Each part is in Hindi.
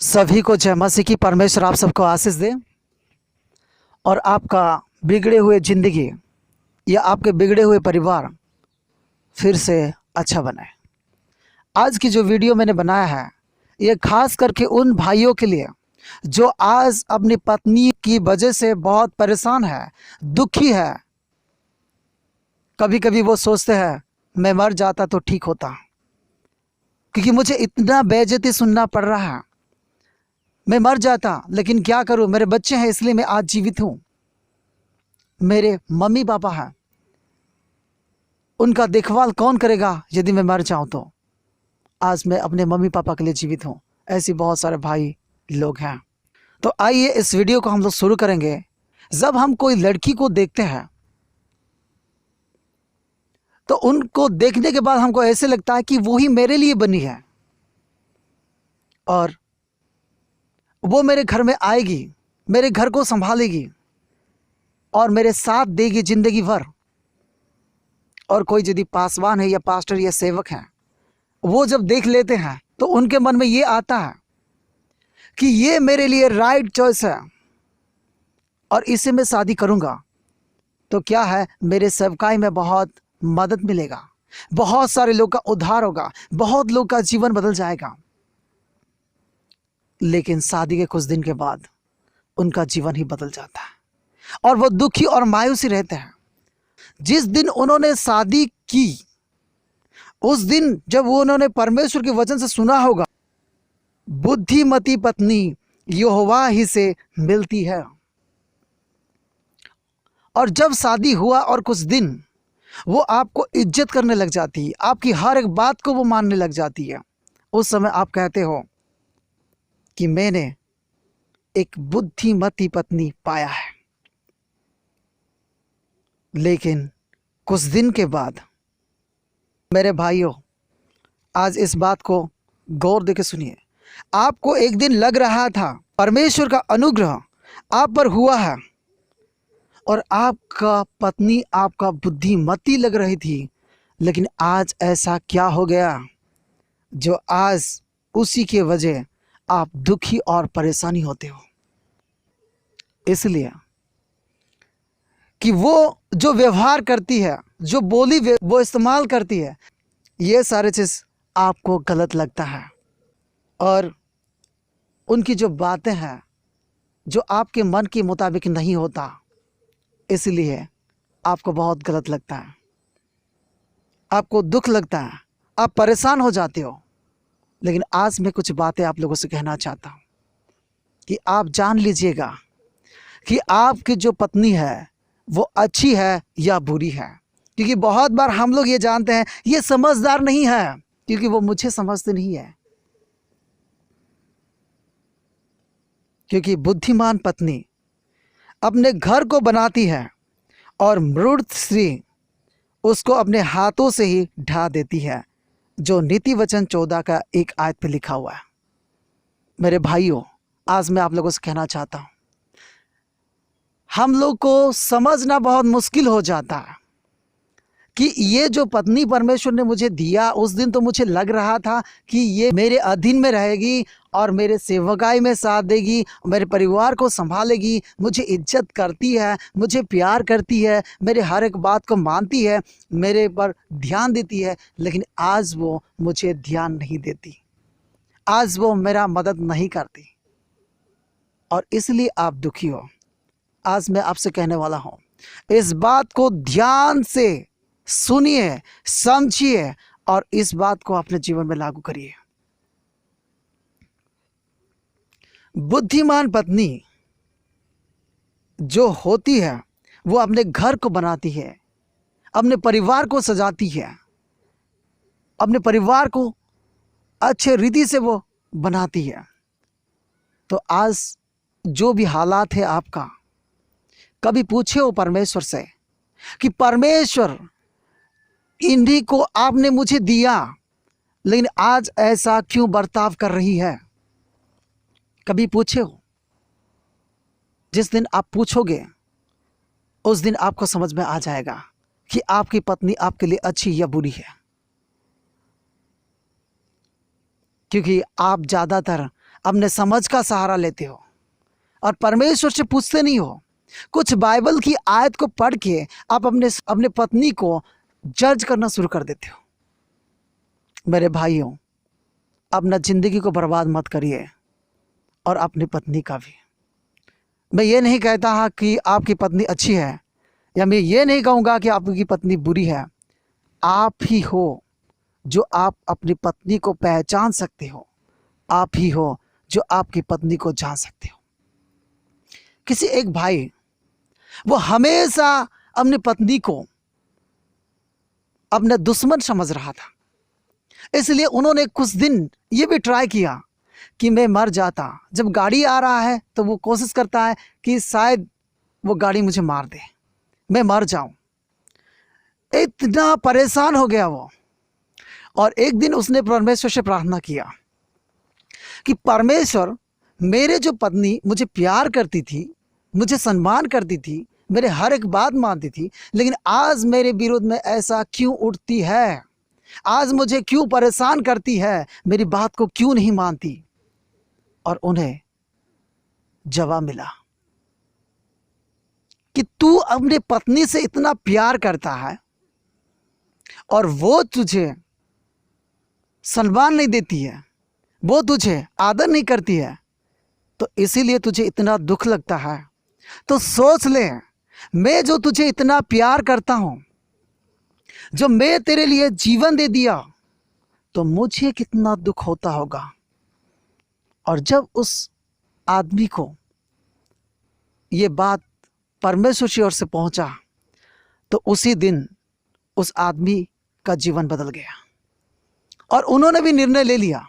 सभी को जय मसीह की। परमेश्वर आप सबको आशीष दे और आपका बिगड़े हुए ज़िंदगी या आपके बिगड़े हुए परिवार फिर से अच्छा बने। आज की जो वीडियो मैंने बनाया है ये खास करके उन भाइयों के लिए जो आज अपनी पत्नी की वजह से बहुत परेशान है, दुखी है। कभी कभी वो सोचते हैं मैं मर जाता तो ठीक होता, क्योंकि मुझे इतना बेइज्जती सुनना पड़ रहा है। मैं मर जाता लेकिन क्या करूं, मेरे बच्चे हैं इसलिए मैं आज जीवित हूं। मेरे मम्मी पापा हैं, उनका देखभाल कौन करेगा यदि मैं मर जाऊं तो। आज मैं अपने मम्मी पापा के लिए जीवित हूं। ऐसे बहुत सारे भाई लोग हैं। तो आइए इस वीडियो को हम लोग शुरू करेंगे। जब हम कोई लड़की को देखते हैं तो उनको देखने के बाद हमको ऐसे लगता है कि वो ही मेरे लिए बनी है और वो मेरे घर में आएगी, मेरे घर को संभालेगी और मेरे साथ देगी जिंदगी भर। और कोई यदि पासवान है या पास्टर या सेवक है, वो जब देख लेते हैं तो उनके मन में ये आता है कि ये मेरे लिए राइट चॉइस है और इसे मैं शादी करूंगा तो क्या है, मेरे सेवकाई में बहुत मदद मिलेगा, बहुत सारे लोग का उद्धार होगा, बहुत लोग का जीवन बदल जाएगा। लेकिन शादी के कुछ दिन के बाद उनका जीवन ही बदल जाता है और वो दुखी और मायूसी रहते हैं। जिस दिन उन्होंने शादी की उस दिन जब वो उन्होंने परमेश्वर के वचन से सुना होगा, बुद्धिमती पत्नी यहोवा ही से मिलती है। और जब शादी हुआ और कुछ दिन वो आपको इज्जत करने लग जाती है, आपकी हर एक बात को वो मानने लग जाती है, उस समय आप कहते हो कि मैंने एक बुद्धिमती पत्नी पाया है। लेकिन कुछ दिन के बाद मेरे भाइयों, आज इस बात को गौर देकर सुनिए। आपको एक दिन लग रहा था परमेश्वर का अनुग्रह आप पर हुआ है और आपका पत्नी आपका बुद्धिमती लग रही थी, लेकिन आज ऐसा क्या हो गया जो आज उसी के वजह आप दुखी और परेशानी होते हो। इसलिए कि वो जो व्यवहार करती है, जो बोली वो इस्तेमाल करती है, ये सारे चीज़ आपको गलत लगता है और उनकी जो बातें हैं जो आपके मन के मुताबिक नहीं होता, इसलिए आपको बहुत गलत लगता है, आपको दुख लगता है, आप परेशान हो जाते हो। लेकिन आज मैं कुछ बातें आप लोगों से कहना चाहता हूँ कि आप जान लीजिएगा कि आपकी जो पत्नी है वो अच्छी है या बुरी है। क्योंकि बहुत बार हम लोग ये जानते हैं ये समझदार नहीं है, क्योंकि वो मुझे समझते नहीं है। क्योंकि बुद्धिमान पत्नी अपने घर को बनाती है और मूर्ख स्त्री उसको अपने हाथों से ही ढा देती है, जो नीति वचन 14 का 1 आयत पे लिखा हुआ है। मेरे भाइयों, आज मैं आप लोगों से कहना चाहता हूँ, हम लोग को समझना बहुत मुश्किल हो जाता है कि ये जो पत्नी परमेश्वर ने मुझे दिया, उस दिन तो मुझे लग रहा था कि ये मेरे अधीन में रहेगी और मेरे सेवकाई में साथ देगी, मेरे परिवार को संभालेगी, मुझे इज्जत करती है, मुझे प्यार करती है, मेरे हर एक बात को मानती है, मेरे पर ध्यान देती है। लेकिन आज वो मुझे ध्यान नहीं देती, आज वो मेरा मदद नहीं करती और इसलिए आप दुखी हो। आज मैं आपसे कहने वाला हूँ, इस बात को ध्यान से सुनिए, समझिए और इस बात को अपने जीवन में लागू करिए। बुद्धिमान पत्नी जो होती है वो अपने घर को बनाती है, अपने परिवार को सजाती है, अपने परिवार को अच्छे रीति से वो बनाती है। तो आज जो भी हालात है आपका, कभी पूछे हो परमेश्वर से कि परमेश्वर इन्हीं को आपने मुझे दिया, लेकिन आज ऐसा क्यों बर्ताव कर रही है? कभी पूछे हो? जिस दिन आप पूछोगे उस दिन आपको समझ में आ जाएगा कि आपकी पत्नी आपके लिए अच्छी या बुरी है। क्योंकि आप ज़्यादातर अपने समझ का सहारा लेते हो और परमेश्वर से पूछते नहीं हो। कुछ बाइबल की आयत को पढ़ के आप अपने अपने पत्नी को जज करना शुरू कर देते हो। मेरे भाइयों, अपना ज़िंदगी को बर्बाद मत करिए और अपनी पत्नी का भी। मैं ये नहीं कहता हाँ कि आपकी पत्नी अच्छी है, या मैं ये नहीं कहूँगा कि आपकी पत्नी बुरी है। आप ही हो जो आप अपनी पत्नी को पहचान सकते हो। आप ही हो जो आपकी पत्नी को जान सकते हो। किसी एक भाई, वो हमेशा अपनी पत्नी को अपना दुश्मन समझ रहा था, इसलिए उन्होंने कुछ दिन ये भी ट्राई किया कि मैं मर जाता। जब गाड़ी आ रहा है तो वो कोशिश करता है कि शायद वो गाड़ी मुझे मार दे, मैं मर जाऊं। इतना परेशान हो गया वो। और एक दिन उसने परमेश्वर से प्रार्थना किया कि परमेश्वर, मेरे जो पत्नी मुझे प्यार करती थी, मुझे सम्मान करती थी, मेरे हर एक बात मानती थी, लेकिन आज मेरे विरोध में ऐसा क्यों उठती है? आज मुझे क्यों परेशान करती है? मेरी बात को क्यों नहीं मानती? और उन्हें जवाब मिला कि तू अपनी पत्नी से इतना प्यार करता है और वो तुझे सम्मान नहीं देती है, वो तुझे आदर नहीं करती है, तो इसीलिए तुझे इतना दुख लगता है। तो सोच ले, मैं जो तुझे इतना प्यार करता हूं, जो मैं तेरे लिए जीवन दे दिया, तो मुझे कितना दुख होता होगा। और जब उस आदमी को ये बात परमेश्वर की ओर से पहुंचा, तो उसी दिन उस आदमी का जीवन बदल गया। और उन्होंने भी निर्णय ले लिया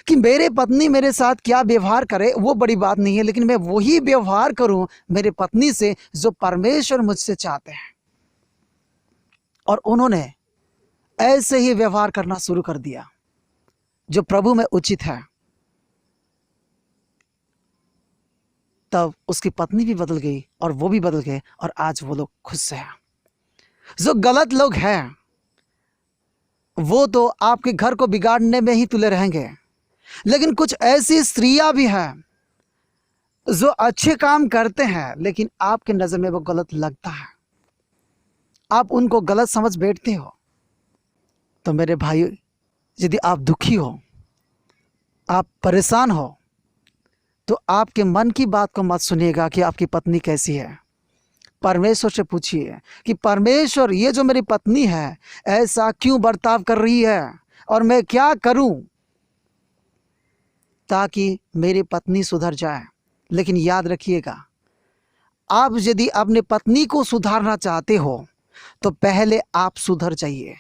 कि मेरे पत्नी मेरे साथ क्या व्यवहार करे वो बड़ी बात नहीं है, लेकिन मैं वही व्यवहार करूं मेरे पत्नी से जो परमेश्वर मुझसे चाहते हैं। और उन्होंने ऐसे ही व्यवहार करना शुरू कर दिया जो प्रभु में उचित है। तब उसकी पत्नी भी बदल गई और वो भी बदल गए, और आज वो लोग खुश हैं। जो गलत लोग हैं वो तो आपके घर को बिगाड़ने में ही तुले रहेंगे, लेकिन कुछ ऐसी स्त्रियां भी हैं जो अच्छे काम करते हैं, लेकिन आपके नज़र में वो गलत लगता है, आप उनको गलत समझ बैठते हो। तो मेरे भाई, यदि आप दुखी हो, आप परेशान हो, तो आपके मन की बात को मत सुनिएगा कि आपकी पत्नी कैसी है। परमेश्वर से पूछिए कि परमेश्वर, ये जो मेरी पत्नी है ऐसा क्यों बर्ताव कर रही है, और मैं क्या करूं ताकि मेरी पत्नी सुधर जाए। लेकिन याद रखिएगा, आप यदि अपनी पत्नी को सुधारना चाहते हो तो पहले आप सुधर जाइए।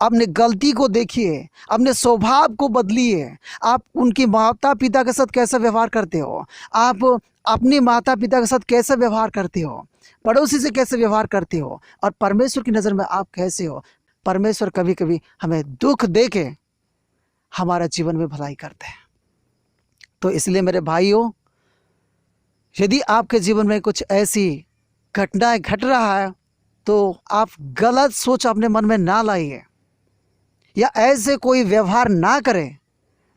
अपने गलती को देखिए, अपने स्वभाव को बदलिए। आप उनके माता पिता के साथ कैसा व्यवहार करते हो, आप अपने माता पिता के साथ कैसा व्यवहार करते हो, पड़ोसी से कैसे व्यवहार करते हो, और परमेश्वर की नज़र में आप कैसे हो। परमेश्वर कभी कभी हमें दुख दे के हमारा जीवन में भलाई करते हैं। तो इसलिए मेरे भाइयों, यदि आपके जीवन में कुछ ऐसी घटनाएं घट रहा है तो आप गलत सोच अपने मन में ना लाइए, या ऐसे कोई व्यवहार ना करें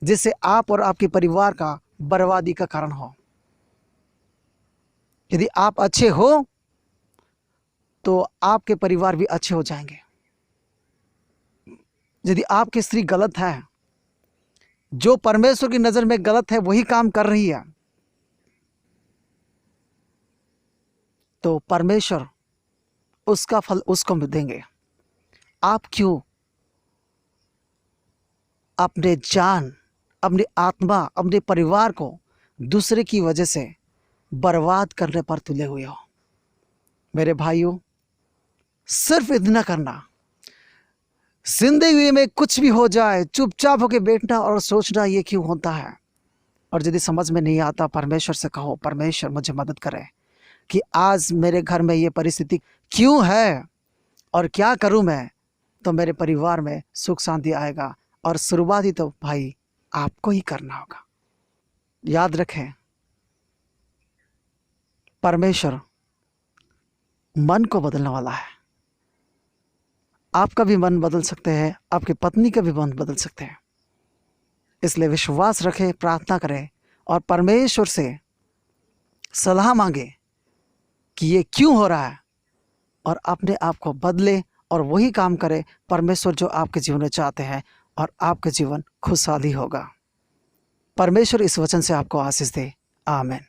जिससे आप और आपके परिवार का बर्बादी का कारण हो। यदि आप अच्छे हो तो आपके परिवार भी अच्छे हो जाएंगे। यदि आपकी स्त्री गलत है, जो परमेश्वर की नज़र में गलत है वही काम कर रही है, तो परमेश्वर उसका फल उसको देंगे। आप क्यों अपने जान, अपनी आत्मा, अपने परिवार को दूसरे की वजह से बर्बाद करने पर तुले हुए हो? मेरे भाइयों, सिर्फ इतना करना, जिंदगी में कुछ भी हो जाए चुपचाप होकर बैठना और सोचना ये क्यों होता है। और यदि समझ में नहीं आता, परमेश्वर से कहो, परमेश्वर मुझे मदद करे कि आज मेरे घर में ये परिस्थिति क्यों है और क्या करूं मैं, तो मेरे परिवार में सुख शांति आएगा। और शुरुआत ही तो भाई आपको ही करना होगा। याद रखें, परमेश्वर मन को बदलने वाला है। आपका भी मन बदल सकते हैं, आपकी पत्नी का भी मन बदल सकते हैं। इसलिए विश्वास रखें, प्रार्थना करें और परमेश्वर से सलाह मांगे कि ये क्यों हो रहा है, और अपने आप को बदले और वही काम करें परमेश्वर जो आपके जीवन में चाहते हैं, और आपका जीवन खुशहाली होगा। परमेश्वर इस वचन से आपको आशीष दे। आमीन।